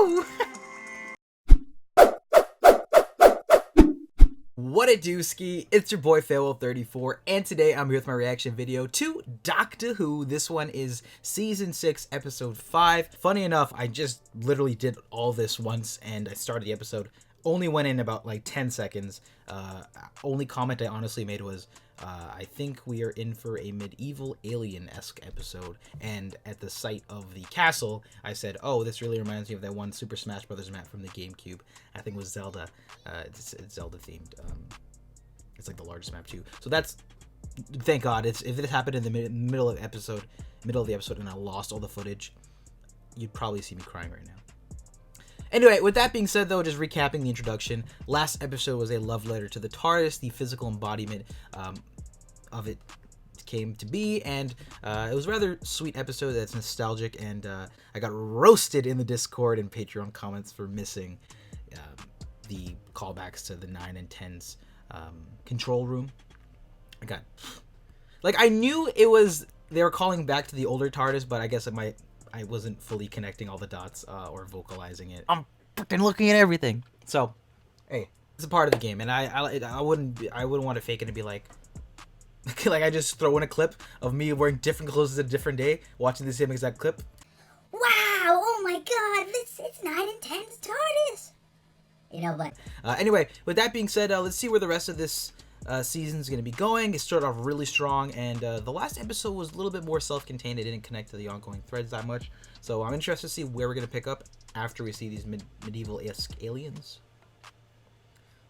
Woo! What it do, ski? It's your boy Farewell34, and today I'm here with my reaction video to Doctor Who. This one is Season 6, Episode 5. Funny enough, I just literally did all this once, and I started the episode. Only went in about like 10 seconds. Only comment I honestly made was, I think we are in for a medieval alien-esque episode. And at the site of the castle, I said, oh, this really reminds me of that one Super Smash Bros. Map from the GameCube. I think it was Zelda. It's Zelda-themed. It's like the largest map too. So that's, thank God. If this happened in the middle of the episode, and I lost all the footage, you'd probably see me crying right now. Anyway, with that being said, though, just recapping the introduction, last episode was a love letter to the TARDIS, the physical embodiment of it came to be, and it was a rather sweet episode that's nostalgic, and I got roasted in the Discord and Patreon comments for missing the callbacks to the 9 and 10's control room. I knew it was, they were calling back to the older TARDIS, but I guess I wasn't fully connecting all the dots or vocalizing it. I'm freaking looking at everything. So, hey, it's a part of the game, and I wouldn't want to fake it and be like I just throw in a clip of me wearing different clothes at a different day, watching the same exact clip. Wow! Oh my God! It's 9 and 10's TARDIS. You know what? Anyway, with that being said, let's see where the rest of this season's going to be going. It started off really strong, and the last episode was a little bit more self-contained. It didn't connect to the ongoing threads that much. So I'm interested to see where we're going to pick up after we see these medieval-esque aliens.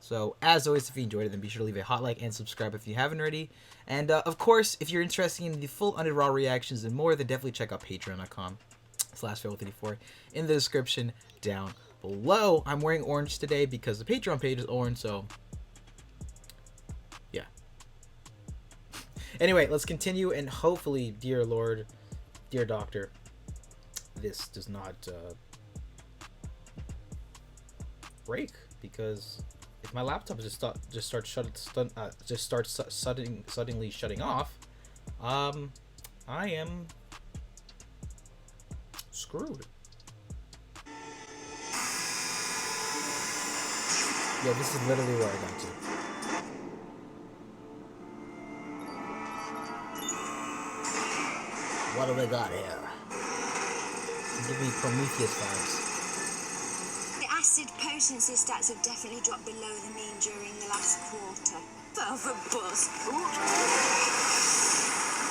So, as always, if you enjoyed it, then be sure to leave a hot like and subscribe if you haven't already. And, of course, if you're interested in the full unedited reactions and more, then definitely check out patreon.com/Farewell34 in the description down below. I'm wearing orange today because the Patreon page is orange, so yeah. Anyway, let's continue, and hopefully, dear Lord, dear Doctor, this does not break, because if my laptop just starts suddenly shutting off, I am screwed. Yeah, this is literally where I got to. What do we got here? Give me Prometheus vibes. The acid potency stats have definitely dropped below the mean during the last quarter. Velvet buzz.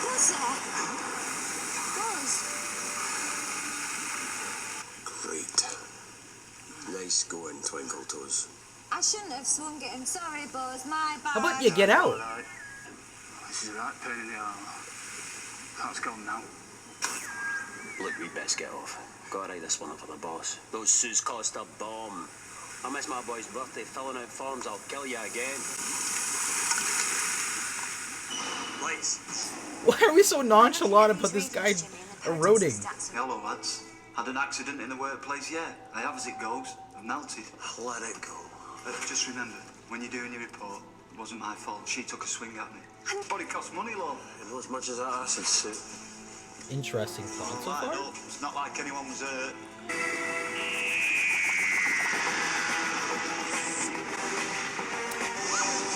What's that? Buzz. Great. Nice going, Twinkle Toes. I shouldn't have swung it. I'm sorry, Buzz. My bad. How about you get out? This is right pain in the arm. That's gone now. Look, we best get off. Gotta write this one up for the boss. Those suits cost a bomb. I miss my boy's birthday, filling out forms, I'll kill you again. Lights. Why are we so nonchalant about this guy eroding? Hello, lads. Had an accident in the workplace, yeah. I have as it goes. I've melted. Let it go. Just remember, when you're doing your report, it wasn't my fault. She took a swing at me. But it cost money, love. You know as much as that acid suit. Interesting thoughts so far. No, it's not like anyone was hurt.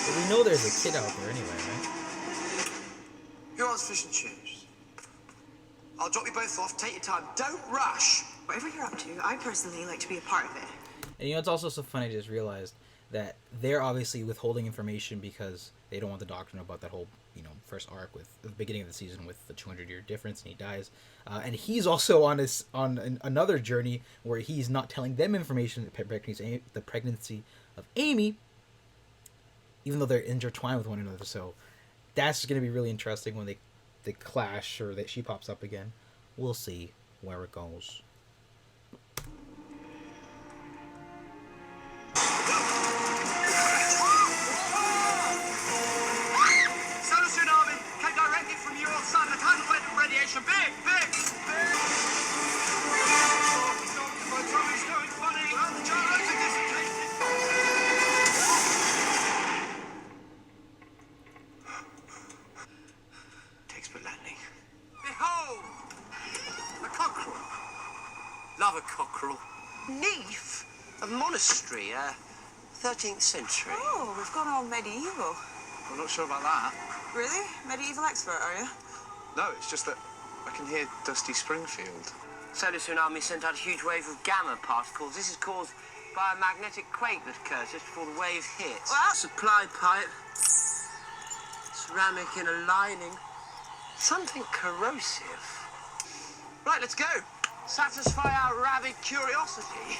But we know there's a kid out there anyway, right? Who wants fish and chips? I'll drop you both off. Take your time. Don't rush. Whatever you're up to, I personally like to be a part of it. And you know, it's also so funny to just realize that they're obviously withholding information because they don't want the Doctor to know about that whole, first arc with the beginning of the season with the 200-year difference, and he dies. And he's also on another journey where he's not telling them information, the pregnancy of Amy, even though they're intertwined with one another. So that's going to be really interesting when they clash, or that she pops up again. We'll see where it goes. Neve? A monastery, 13th century. Oh, we've gone all medieval. I'm not sure about that. Really? Medieval expert, are you? No, it's just that I can hear Dusty Springfield. Solar Tsunami sent out a huge wave of gamma particles. This is caused by a magnetic quake that occurs just before the wave hits. What? Supply pipe. Ceramic in a lining. Something corrosive. Right, let's go. Satisfy our rabid curiosity.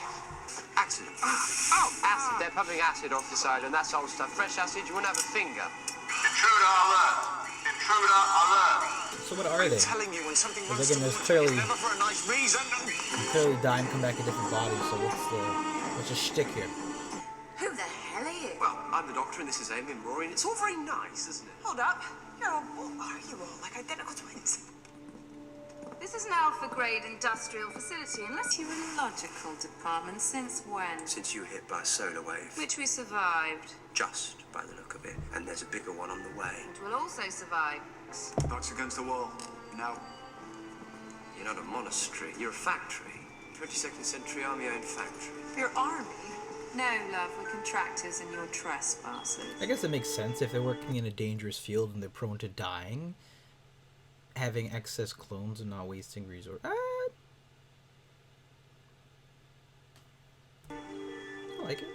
Acid. Oh, acid. They're pumping acid off the side, and that's old stuff. Fresh acid, you won't have a finger. Intruder alert! Intruder alert! So what are they? Telling you when something Because runs again, there's towards clearly, you, never for a nice reason. clearly die and come back in different bodies. So what's the shtick here? Who the hell are you? Well, I'm the Doctor, and this is Amy and Rory, and it's all very nice, isn't it? Hold up. What are you all? Like identical twins? This is an alpha-grade industrial facility, unless you're in the logical department. Since when? Since you hit by a solar wave. Which we survived. Just by the look of it. And there's a bigger one on the way. And we'll also survive. Backs against the wall. Now. You're not a monastery, you're a factory. 22nd century army-owned factory. Your army? No, love, we're contractors and you're trespassers. I guess it makes sense if they're working in a dangerous field and they're prone to dying. Having excess clones and not wasting resources. I like it.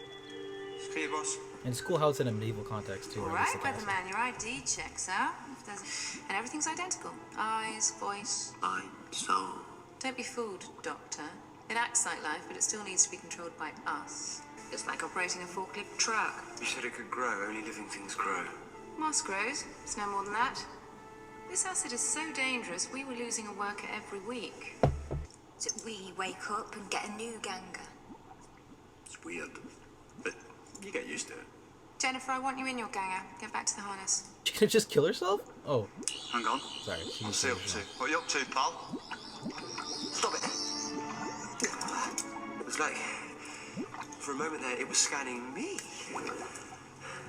It's clear, boss. And it's cool how it's in a medieval context too. All I guess right, the castle. weatherman, your ID checks out. If there's and everything's identical. Eyes, voice. Mind, soul. Don't be fooled, Doctor. It acts like life, but it still needs to be controlled by us. It's like operating a forklift truck. You said it could grow, only living things grow. Moss grows. It's no more than that. This acid is so dangerous, we were losing a worker every week. So we wake up and get a new ganger. It's weird, but you get used to it. Jennifer, I want you in your ganger. Get back to the harness. She could just kill herself? Oh, Hang on. sorry. What's he up to? What are you up to, pal? Stop it. It was like, for a moment there, it was scanning me.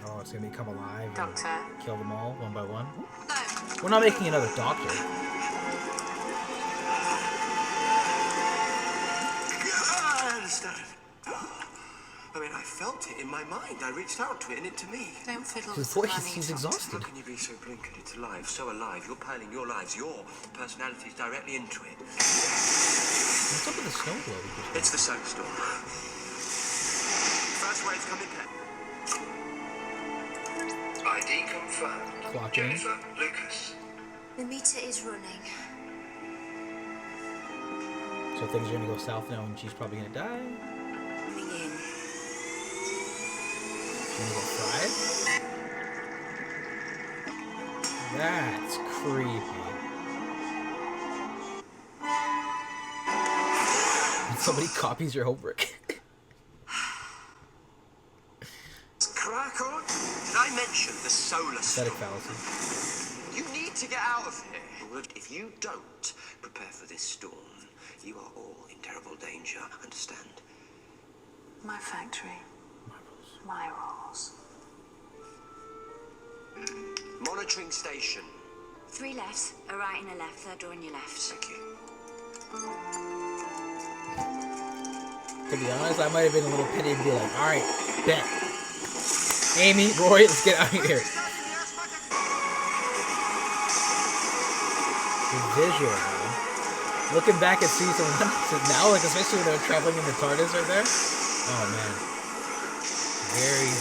Oh, it's gonna become alive and Doctor. kill them all one by one. No. We're not making another doctor. I understand. I mean, I felt it in my mind. I reached out to it and it to me. Don't fiddle His with the voice, money, he's Doctor. How exhausted. can you be so blinkered? It's alive, so alive. You're piling your lives, your personalities directly into it. What's up with the snow globe? It's the snowstorm. First wave's coming down. ID confirmed. Clock in. Jennifer Lucas. The meter is running. So things are gonna go south now, and she's probably gonna die. Coming in. She's gonna go fried. That's creepy. Somebody copies your homework. Crack on. Did I mention the solar Aesthetic storm? fallacy. You need to get out of here. If you don't prepare for this storm, you are all in terrible danger. Understand? My factory. My rules. Monitoring station. 3 lefts, a right and a left, third door on your left. Thank you. To be honest, I might have been a little petty and be like, alright, bet. Amy, Roy, let's get out of here. The visual, man. Looking back at season 1 to now, like especially when they're traveling in the TARDIS right there. Oh man. Very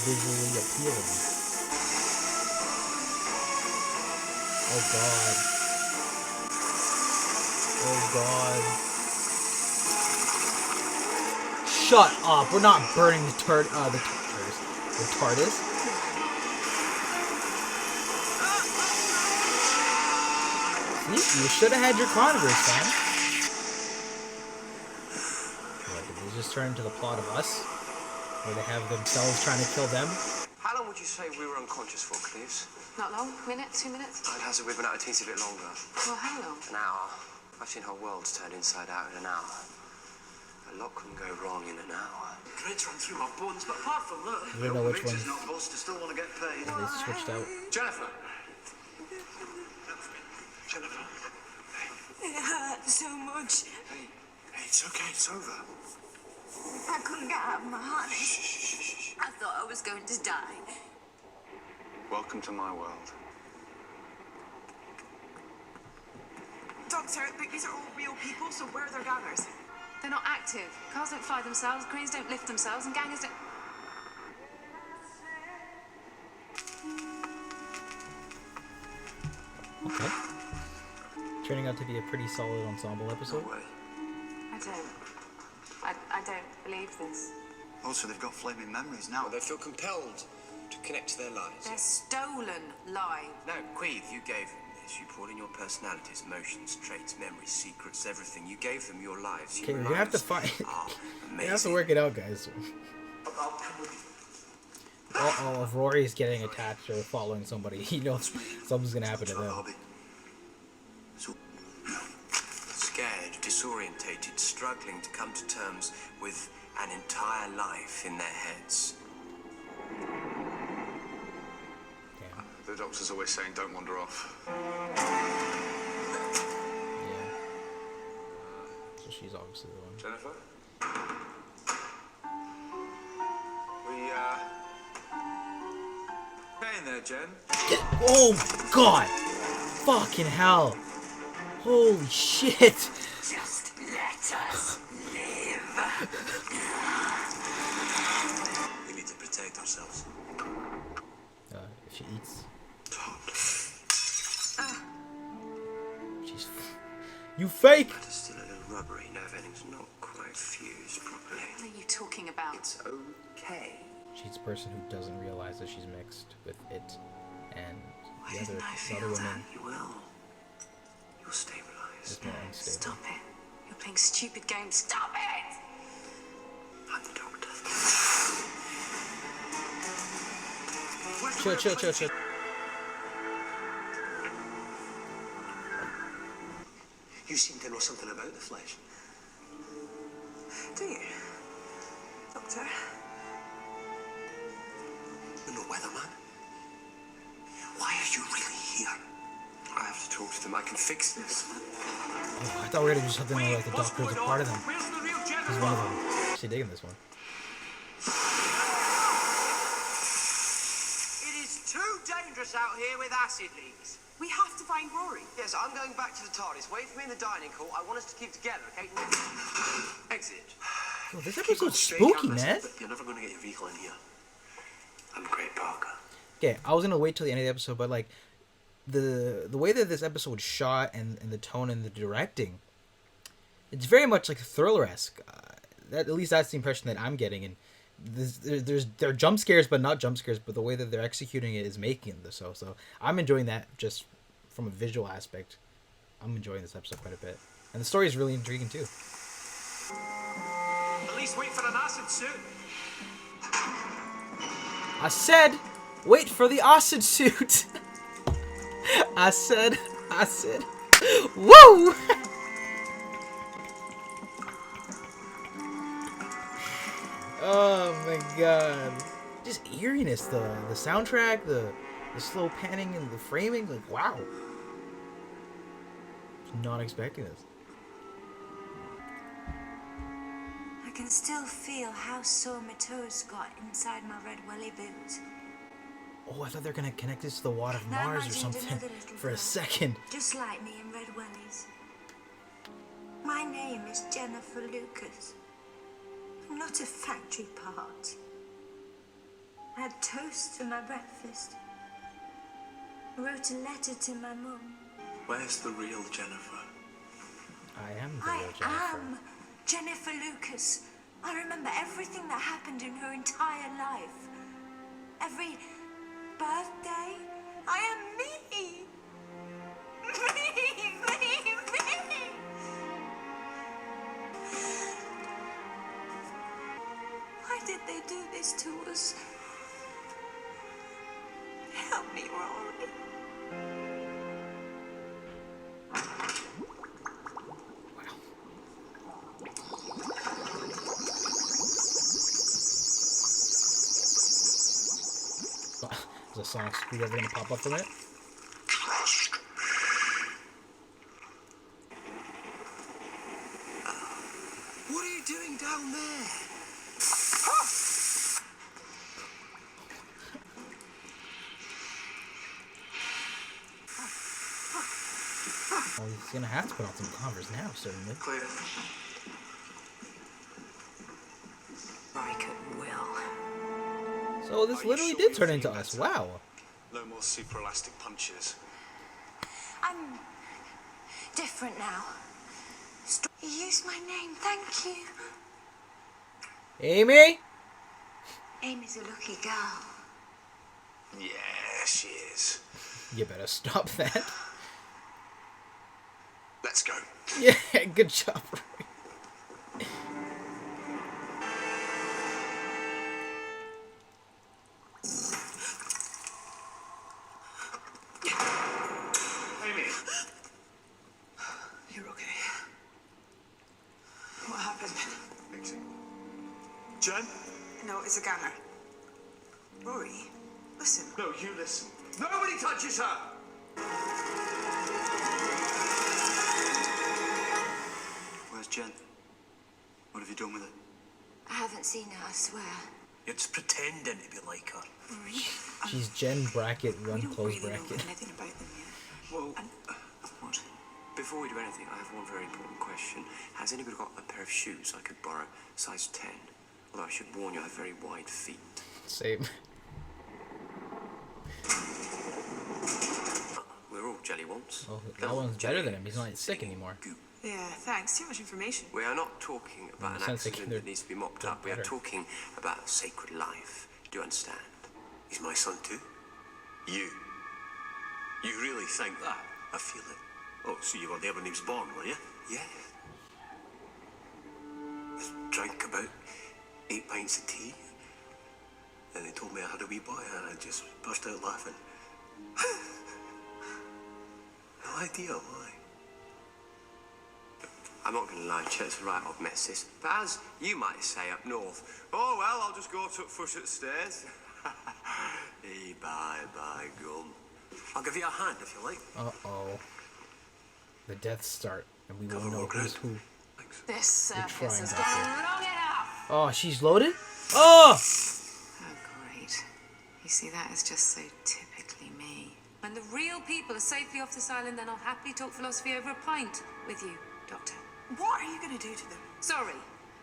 visually appealing. Oh god. Oh god. Shut up! We're not burning the TARDIS. See? You should have had your chronoverse, fam. What, did they just turn into the plot of Us? Where they have themselves trying to kill them? How long would you say we were unconscious for, Cleves? Not long. Minute, 2 minutes? I'd hazard we've been out a teensy bit longer. Well, how long? An hour. I've seen whole worlds turned inside out in an hour. A lot can go wrong in an hour. Dreads run through my bones, but apart from that... I don't know which one's not boss to still want to get paid. they switched out. Jennifer! Jennifer. It hurts so much. Hey, Hey, it's okay, it's over. I couldn't get out of my harness. I thought I was going to die. Welcome to my world. Doctor, these are all real people, so where are their gangers? They're not active. Cars don't fly themselves, cranes don't lift themselves, and gangers don't... Okay. Turning out to be a pretty solid ensemble episode. No way. I don't believe this. Also, they've got flaming memories now. Well, they feel compelled to connect to their lives. They're stolen lives. No, Queeve, you gave them this. You poured in your personalities, emotions, traits, memories, secrets, everything. You gave them your lives. Okay, Your we have to lives find. are We have to amazing. work it out, guys. I'll come with you. Uh-oh, if Rory's getting attached or following somebody, he knows something's gonna happen to So, them. Bobby. So, Scared, disorientated, struggling to come to terms with an entire life in their heads. Damn. the doctor's always saying don't wander off. Yeah. So she's obviously the one. Jennifer? Hey in there, Jen. Oh my god! Fucking hell! Holy shit! Just let us live. We need to protect ourselves. If she eats. She's. You fake! But it's still a little rubbery. Nerve endings not quite fused properly. What are you talking about? It's okay. She's a person who doesn't realize that she's mixed with it and Why the didn't I other feel women. that? You will. You'll stabilize. Is more unstable. Stop it. You're playing stupid games. Stop it! I'm the doctor. Chill. You seem to know something about the flesh. Do you? Doctor? You're no weatherman. Why are you really here? I have to talk to them. I can fix this. Oh, I thought we were gonna do something like the doctor was a part of them. Where's the real He's Jennifer? one of them. Actually digging this one. It is too dangerous out here with acid leaks. We have to find Rory. Yes, I'm going back to the TARDIS. Wait for me in the dining hall. I want us to keep together, okay? Exit. Oh, this episode's spooky, man. You're never going to get your vehicle in here. I'm Great Parker. Okay, I was gonna wait till the end of the episode, but like the way that this episode shot and the tone and the directing, it's very much like thriller-esque. At least that's the impression that I'm getting. And there are jump scares, but not jump scares. But the way that they're executing it is making it so. So I'm enjoying that just from a visual aspect. I'm enjoying this episode quite a bit, and the story is really intriguing too. At least wait for an acid suit. I said, wait for the acid suit. I said, woo! Oh my god. Just eeriness, the soundtrack, the slow panning and the framing, like wow. Not expecting this. I can still feel how sore my toes got inside my red welly boots. Oh, I thought they were gonna connect this to the Wad of Now Mars or imagined something another little for a girl, second. just like me in red wellies. My name is Jennifer Lucas. I'm not a factory part. I had toast for my breakfast. I wrote a letter to my mum. Where's the real Jennifer? I am the I real Jennifer. am Jennifer Lucas. I remember everything that happened in her entire life. Every birthday. I am me. Me. Why did they do this to us? Help me, Rory. Is a sonic screwdriver gonna pop up from it? Trust me. doing down there? Well, he's gonna have to put on some Converse now, certainly. Clear. Strike at will. So this literally did turn into us. Wow. No more super elastic punches. I'm different now. You used my name, thank you. Amy? Amy's a lucky girl. Yeah, she is. You better stop that. Let's go. Yeah, good job, Rory. Amy. You're okay. What happened? Mixing. Jen? No, it's a gunner. Rory, listen. No, you listen. Nobody touches her! Where's Jen? What have you done with her? I haven't seen her, I swear. You're just pretending to be like her. Rory, She's Jen bracket, we run don't close really know bracket. anything about them yet. Well, What? before we do anything, I have one very important question. Has anybody got a pair of shoes I could borrow, size 10? Although I should warn you, I have very wide feet. Same. We're all jelly once. Oh, that one's better than him. He's not sick anymore. Yeah, thanks. Too much information. We are not talking about an sounds like accident they're that needs to be mopped up. We are better. talking about sacred life. Do you understand? He's my son too. You really think that? I feel it. Oh, so you were there when he was born, were you? Yeah. I drank about 8 pints of tea. And they told me I had a wee boy, and I just burst out laughing. No idea why. I'm not going to lie, it's right off messes. But as you might say up north, oh well, I'll just go up foot at the stairs. Hey, bye, gum. I'll give you a hand if you like. Uh-oh. The deaths start, and we won't Cover know more who's ground. who. This circus trying has out gone there. long enough. Oh, she's loaded? Oh! Oh, great. You see, that is just so typically me. When the real people are safely off this island, then I'll happily talk philosophy over a pint with you, Doctor. What are you going to do to them? Sorry,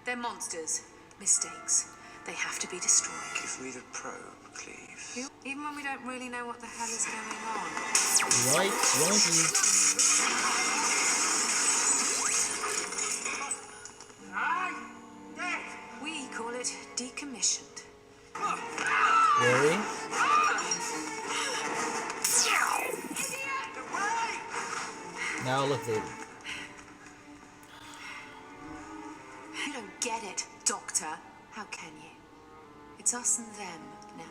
they're monsters. Mistakes. They have to be destroyed. Give me the probe, please. Even when we don't really know what the hell is going on. Right, Yankee. We call it decommissioned. Rory? Now look, baby. You don't get it, Doctor. How can you? It's us and them now.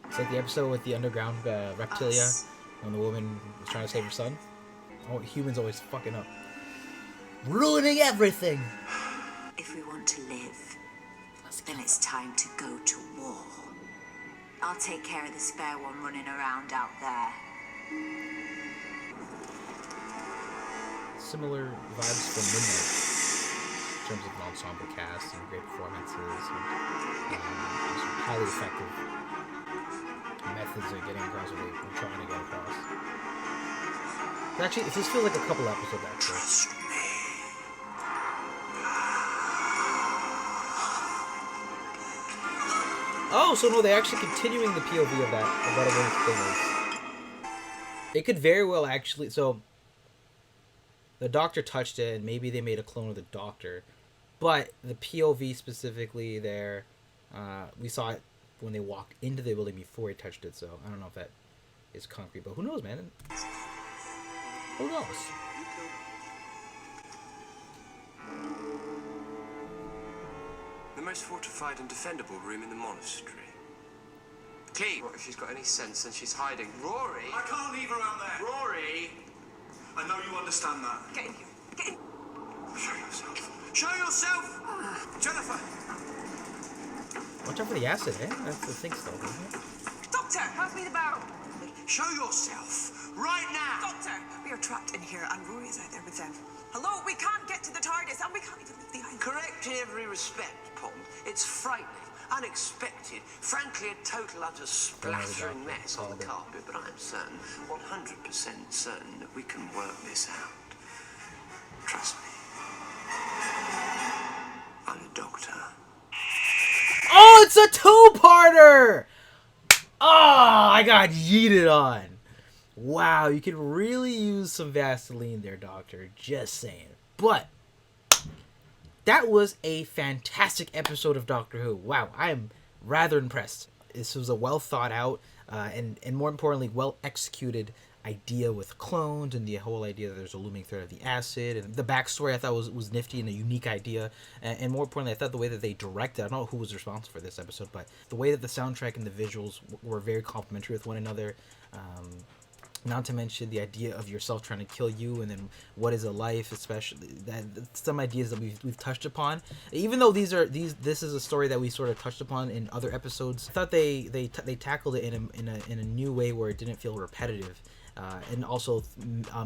It's like the episode with the underground reptilia Us. when the woman was trying to save her son. Oh, humans always fucking up. Ruining everything! If we want to live, then it's time to go to war. I'll take care of the spare one running around out there. Similar vibes from Midnight in terms of an ensemble cast and great performances and just highly effective methods of getting across what we're trying to get across. Actually, this feels like a couple episodes actually. Oh, so no, they're actually continuing the POV of that, of whatever this thing is. It could very well actually, so the Doctor touched it, and maybe they made a clone of the Doctor, but the POV specifically there, we saw it when they walked into the building before he touched it, so I don't know if that is concrete, but who knows, man? Who knows? The most fortified and defendable room in the monastery. Key. What if she's got any sense and she's hiding? Rory! I can't leave her out there. Rory! I know you understand that. Get in here. Get in. Show yourself. Show yourself! Jennifer! Watch out for the acid, eh? That's the thing still, isn't it? Doctor, pass me the barrel. Show yourself, Right now! Doctor, we are trapped in here and Rory is out there with them. Hello, we can't get to the TARDIS and we can't even leave the island. Correct in every respect, Pond. It's frightening, unexpected, frankly a total utter splattering mess on the carpet, but I am certain, 100% certain that we can work this out. Trust me. I'm a doctor. Oh, it's a two-parter! Oh, I got yeeted on. Wow, you could really use some Vaseline there, Doctor. Just saying. But that was a fantastic episode of Doctor Who. Wow, I am rather impressed. This was a well thought out and more importantly, well executed idea with clones and the whole idea that there's a looming threat of the acid, and the backstory I thought was nifty and a unique idea, and more importantly, I thought the way that they directed, I don't know who was responsible for this episode, but the way that the soundtrack and the visuals were very complementary with one another. Not to mention the idea of yourself trying to kill you, and then what is a life, especially that some ideas that we've touched upon. Even though this is a story that we sort of touched upon in other episodes, I thought they tackled it in a new way where it didn't feel repetitive. And also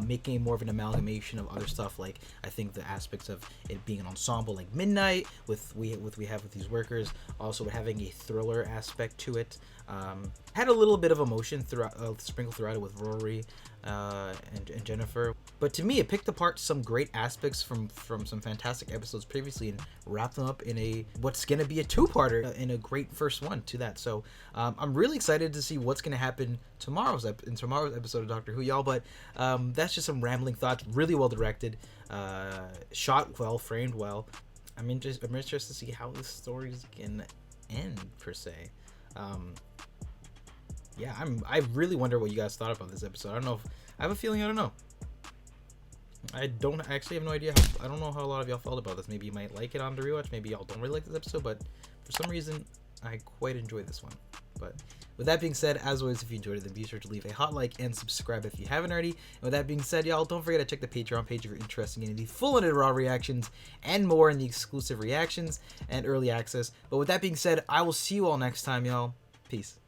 making more of an amalgamation of other stuff, like I think the aspects of it being an ensemble like Midnight with we have with these workers, also having a thriller aspect to it. Had a little bit of emotion throughout, sprinkled throughout it with Rory and Jennifer, but to me it picked apart some great aspects from some fantastic episodes previously and wrapped them up in a what's gonna be a two-parter in a great first one to that. So I'm really excited to see what's gonna happen in tomorrow's episode of Doctor Who, y'all. But that's just some rambling thoughts. Really well directed, shot well, framed well. I'm interested to see how this story's gonna end per se. Yeah, I really wonder what you guys thought about this episode. I don't know if I have a feeling. I don't know. I actually have no idea. I don't know how a lot of y'all felt about this. Maybe you might like it on the rewatch. Maybe y'all don't really like this episode, but for some reason, I quite enjoyed this one. But with that being said, as always, if you enjoyed it, then be sure to leave a hot like and subscribe if you haven't already. And with that being said, y'all, don't forget to check the Patreon page if you're interested in the full and raw reactions and more in the exclusive reactions and early access. But with that being said, I will see you all next time, y'all. Peace.